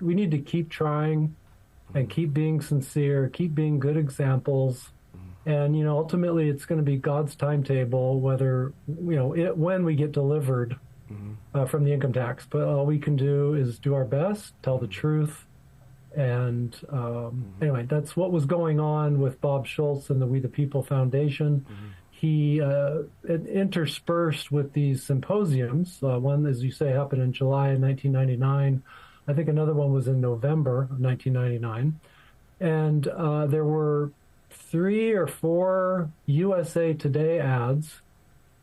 we need to keep trying and keep being sincere, keep being good examples. And, ultimately it's going to be God's timetable, whether, when we get delivered from the income tax. But all we can do is do our best, tell the truth. And anyway, that's what was going on with Bob Schultz and the We the People Foundation. He interspersed with these symposiums. One, as you say, happened in July of 1999. I think another one was in November of 1999. And there were 3 or 4 USA Today ads.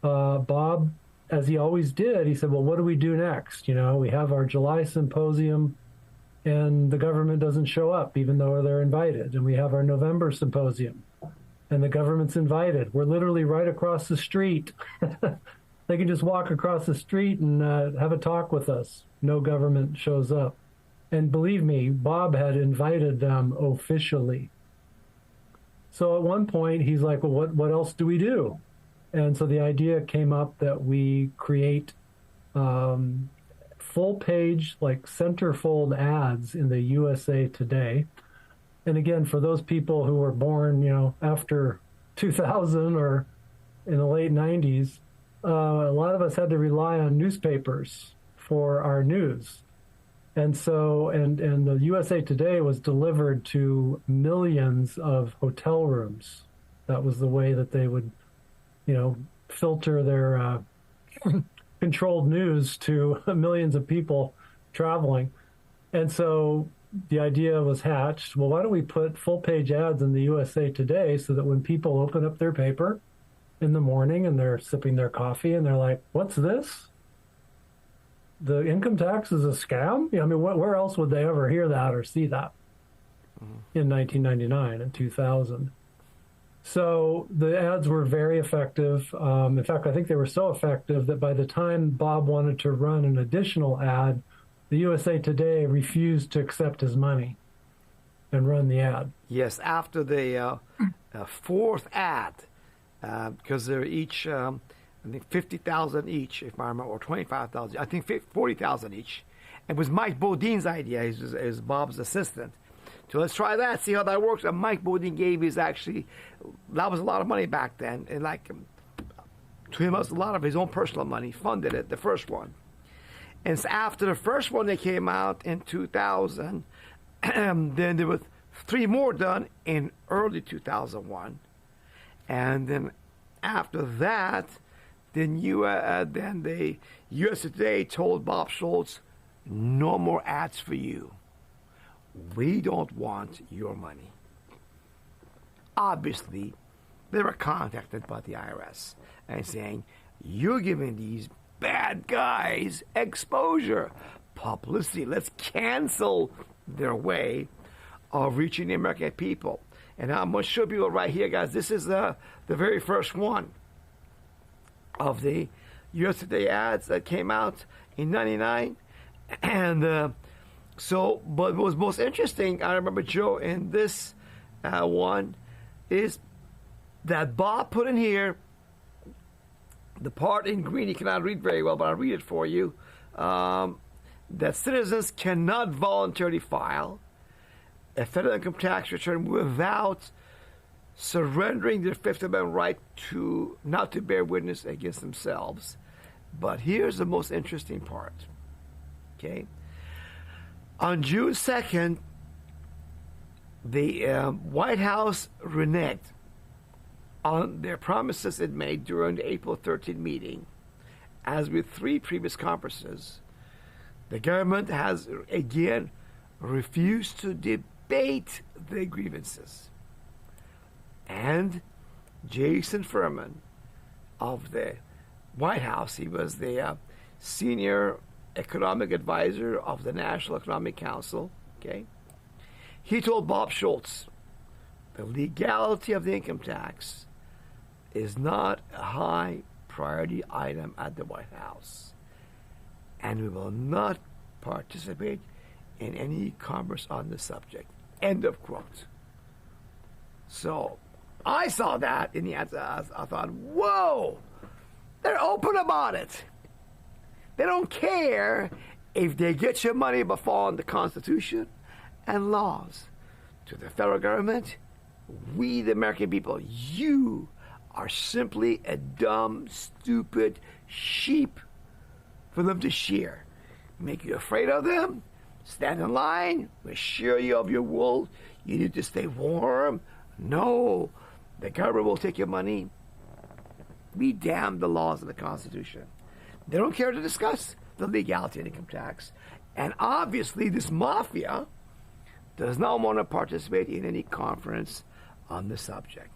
Bob, as he always did, he said, well, what do we do next? We have our July symposium and the government doesn't show up, even though they're invited. And we have our November symposium and the government's invited. We're literally right across the street. They can just walk across the street and have a talk with us. No government shows up. And believe me, Bob had invited them officially. So at one point, he's like, well, what else do we do? And so the idea came up that we create full-page, like centerfold ads in the USA Today. And again, for those people who were born, after 2000 or in the late 90s, a lot of us had to rely on newspapers for our news. And so, and the USA Today was delivered to millions of hotel rooms. That was the way that they would, filter their controlled news to millions of people traveling. And so the idea was hatched, well, why don't we put full-page ads in the USA Today so that when people open up their paper in the morning and they're sipping their coffee and they're like, what's this? The income tax is a scam? Where else would they ever hear that or see that in 1999 and 2000? So the ads were very effective. In fact, I think they were so effective that by the time Bob wanted to run an additional ad, the USA Today refused to accept his money and run the ad. Yes, after the fourth ad, because they're each, I think 50,000 each, if I remember, or 25,000. I think 40,000 each. It was Mike Bodine's idea. He's Bob's assistant. So let's try that, see how that works. And Mike Bodine gave that was a lot of money back then. And to him, it was a lot of his own personal money, funded it, the first one. And so after the first one, they came out in 2000. Then there were 3 more done in early 2001. And then after that, then the USA Today told Bob Schultz, no more ads for you. We don't want your money. Obviously, they were contacted by the IRS and saying, you're giving these bad guys exposure, publicity. Let's cancel their way of reaching the American people. And I'm going to show people right here, guys. This is the very first one of the USA Today ads that came out in 99. And but what was most interesting, I remember, Joe, in this one, is that Bob put in here the part in green. You cannot read very well, but I'll read it for you. That citizens cannot voluntarily file a federal income tax return without surrendering their Fifth Amendment right to not to bear witness against themselves. But here's the most interesting part. Okay. On June 2nd, the White House reneged on their promises it made during the April 13 meeting. As with 3 previous conferences, the government has again refused to debate the grievances. And Jason Furman of the White House, he was the senior economic advisor of the National Economic Council, okay? He told Bob Schultz, the legality of the income tax is not a high priority item at the White House, and we will not participate in any converse on the subject. End of quote. So I saw that in the ads. I thought, whoa, they're open about it. They don't care If they get your money but following the Constitution and laws to the federal government, we, the American people, you are simply a dumb, stupid sheep for them to shear. Make you afraid of them? Stand in line? We'll shear you of your wool. You need to stay warm? No. The government will take your money. We damn the laws of the Constitution. They don't care to discuss the legality of income tax. And obviously, this mafia does not want to participate in any conference on the subject.